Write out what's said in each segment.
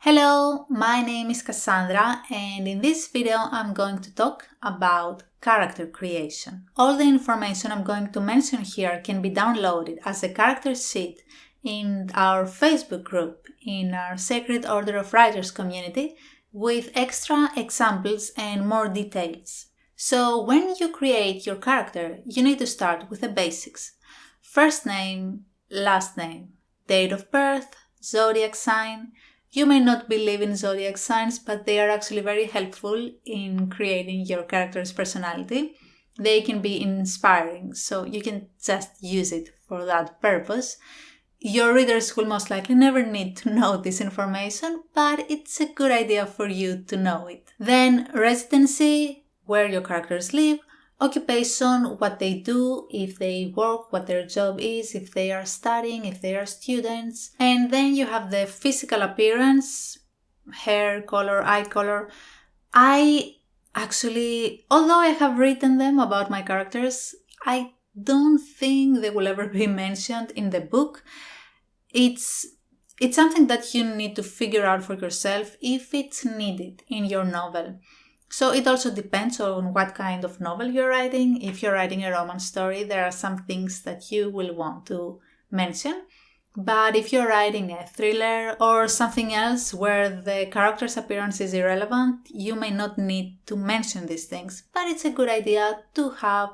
Hello, my name is Cassandra and in this video I'm going to talk about character creation. All the information I'm going to mention here can be downloaded as a character sheet in our Facebook group, in our Sacred Order of Writers community, with extra examples and more details. So when you create your character, you need to start with the basics. First name, last name, date of birth, zodiac sign. You may not believe in zodiac signs, but they are actually very helpful in creating your character's personality. They can be inspiring, so you can just use it for that purpose. Your readers will most likely never need to know this information, but it's a good idea for you to know it. Then residency, where your characters live, occupation, what they do, if they work, what their job is, if they are studying, if they are students. And then you have the physical appearance, hair color, eye color. Although I have written them about my characters, I don't think they will ever be mentioned in the book. It's something that you need to figure out for yourself if it's needed in your novel. So it also depends on what kind of novel you're writing. If you're writing a romance story, there are some things that you will want to mention. But if you're writing a thriller or something else where the character's appearance is irrelevant, you may not need to mention these things. But it's a good idea to have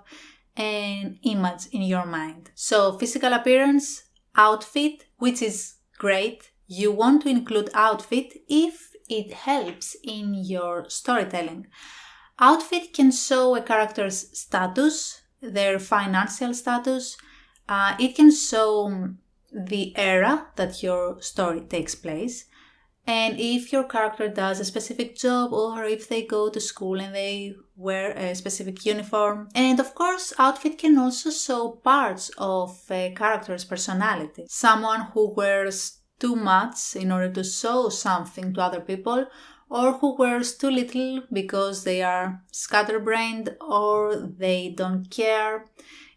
an image in your mind. So physical appearance, outfit, which is great. You want to include outfit if it helps in your storytelling. Outfit can show a character's status, their financial status. It can show the era that your story takes place. And if your character does a specific job or if they go to school and they wear a specific uniform. And of course, outfit can also show parts of a character's personality. Someone who wears too much in order to show something to other people, or who wears too little because they are scatterbrained or they don't care.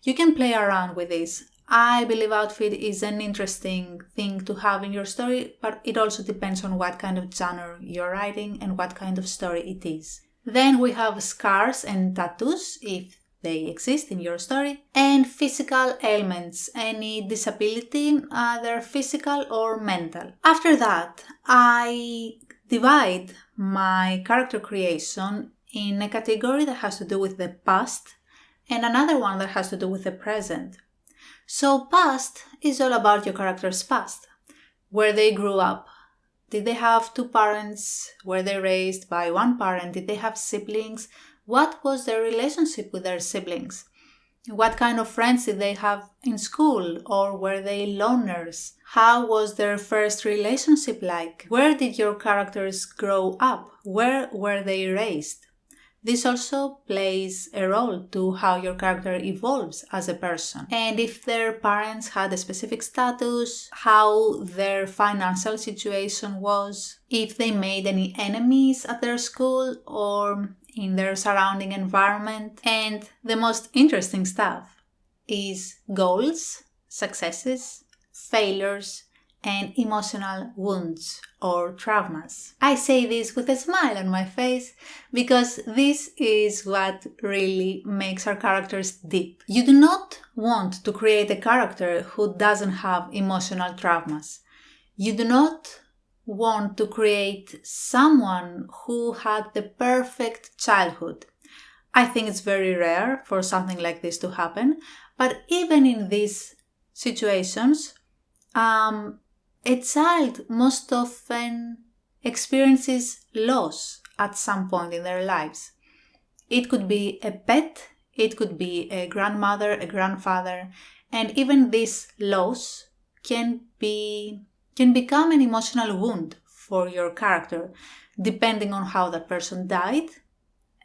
You can play around with this. I believe outfit is an interesting thing to have in your story, but it also depends on what kind of genre you're writing and what kind of story it is. Then we have scars and tattoos, if they exist in your story, and physical ailments, any disability, either physical or mental. After that, I divide my character creation in a category that has to do with the past and another one that has to do with the present. So past is all about your character's past, where they grew up. Did they have two parents? Were they raised by one parent? Did they have siblings? What was their relationship with their siblings? What kind of friends did they have in school, or were they loners? How was their first relationship like? Where did your characters grow up? Where were they raised? This also plays a role to how your character evolves as a person. And if their parents had a specific status, how their financial situation was, if they made any enemies at their school or in their surrounding environment. And the most interesting stuff is goals, successes, failures, and emotional wounds or traumas. I say this with a smile on my face because this is what really makes our characters deep. You do not want to create a character who doesn't have emotional traumas. You do not want to create someone who had the perfect childhood. I think it's very rare for something like this to happen, but even in these situations, a child most often experiences loss at some point in their lives. It could be a pet, it could be a grandmother, a grandfather, and even this loss can become an emotional wound for your character, depending on how that person died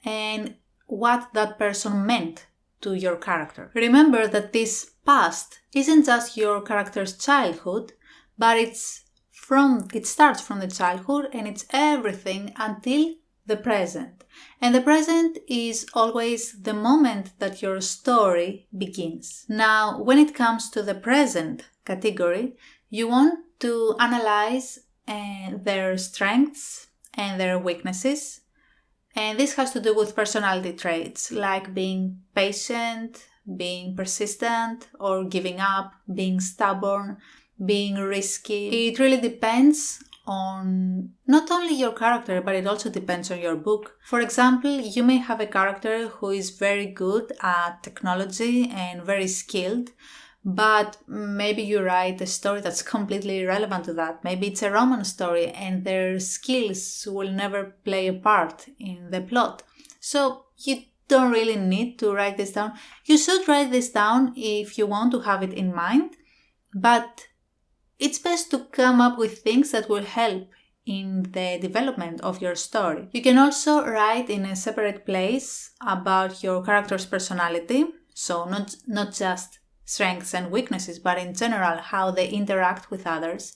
and what that person meant to your character. Remember that this past isn't just your character's childhood, but it starts from the childhood and it's everything until the present. And the present is always the moment that your story begins. Now, when it comes to the present category, you want to analyze their strengths and their weaknesses. And this has to do with personality traits like being patient, being persistent, or giving up, being stubborn, being risky. It really depends on not only your character, but it also depends on your book. For example, you may have a character who is very good at technology and very skilled, but maybe you write a story that's completely irrelevant to that. Maybe it's a romance story and their skills will never play a part in the plot. So you don't really need to write this down. You should write this down if you want to have it in mind, but it's best to come up with things that will help in the development of your story. You can also write in a separate place about your character's personality, so not just strengths and weaknesses, but in general how they interact with others,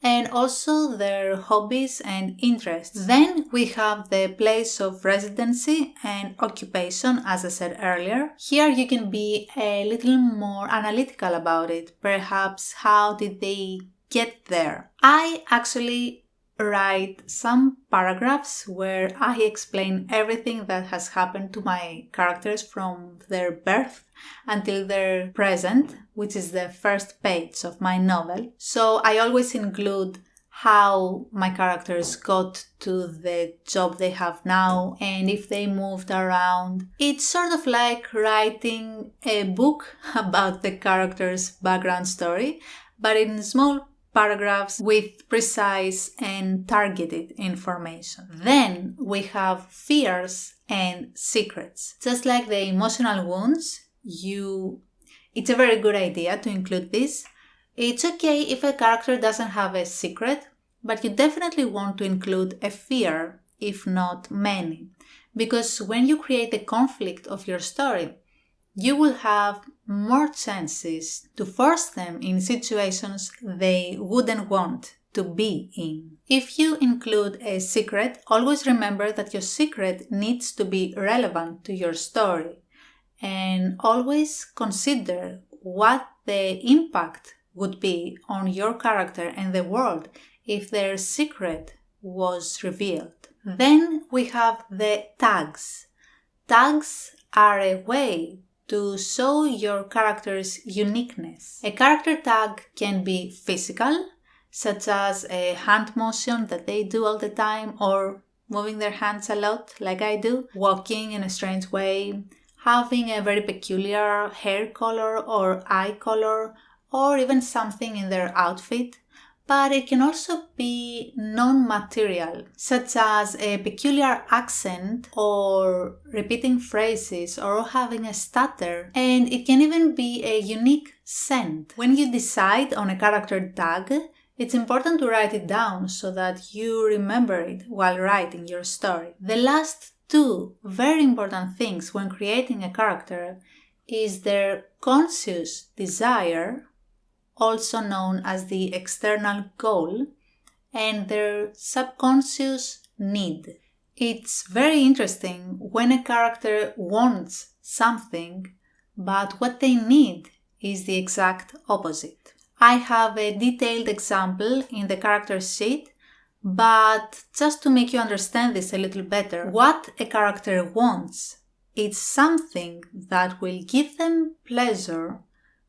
and also their hobbies and interests. Then we have the place of residency and occupation, as I said earlier. Here you can be a little more analytical about it. Perhaps how did they get there? I actually write some paragraphs where I explain everything that has happened to my characters from their birth until their present, which is the first page of my novel. So I always include how my characters got to the job they have now and if they moved around. It's sort of like writing a book about the character's background story, but in small paragraphs with precise and targeted information. Then we have fears and secrets. Just like the emotional wounds, it's a very good idea to include this. It's okay if a character doesn't have a secret, but you definitely want to include a fear, if not many. Because when you create the conflict of your story, you will have more chances to force them in situations they wouldn't want to be in. If you include a secret, always remember that your secret needs to be relevant to your story, and always consider what the impact would be on your character and the world if their secret was revealed. Then we have the tags. Tags are a way to show your character's uniqueness. A character tag can be physical, such as a hand motion that they do all the time, or moving their hands a lot like I do, walking in a strange way, having a very peculiar hair color or eye color, or even something in their outfit. But it can also be non-material, such as a peculiar accent or repeating phrases or having a stutter, and it can even be a unique scent. When you decide on a character tag, it's important to write it down so that you remember it while writing your story. The last two very important things when creating a character is their conscious desire, also known as the external goal, and their subconscious need. It's very interesting when a character wants something, but what they need is the exact opposite. I have a detailed example in the character sheet, but just to make you understand this a little better, what a character wants is something that will give them pleasure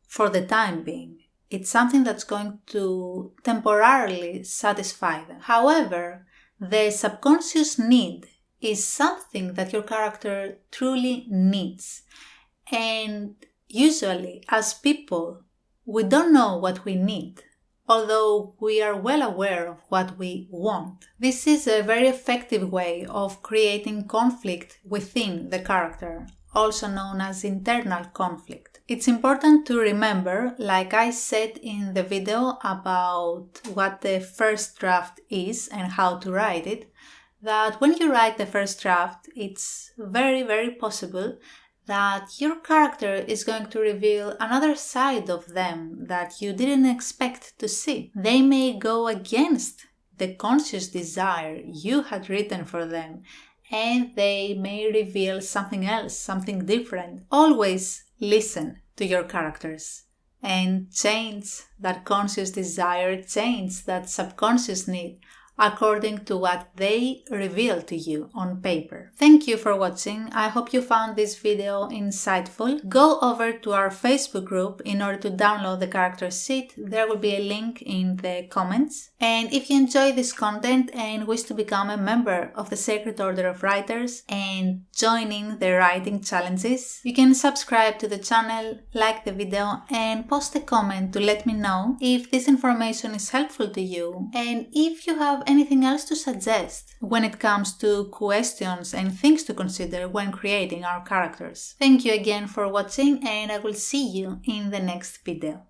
for the time being. It's something that's going to temporarily satisfy them. However, the subconscious need is something that your character truly needs. And usually, as people, we don't know what we need, although we are well aware of what we want. This is a very effective way of creating conflict within the character, also known as internal conflict. It's important to remember, like I said in the video about what the first draft is and how to write it, that when you write the first draft, it's very, very possible that your character is going to reveal another side of them that you didn't expect to see. They may go against the conscious desire you had written for them, and they may reveal something else, something different. Always listen to your characters and change that conscious desire, change that subconscious need, according to what they reveal to you on paper. Thank you for watching. I hope you found this video insightful. Go over to our Facebook group in order to download the character sheet. There will be a link in the comments. And if you enjoy this content and wish to become a member of the Sacred Order of Writers and joining the writing challenges, you can subscribe to the channel, like the video, and post a comment to let me know if this information is helpful to you and if you have anything else to suggest when it comes to questions and things to consider when creating our characters. Thank you again for watching, and I will see you in the next video.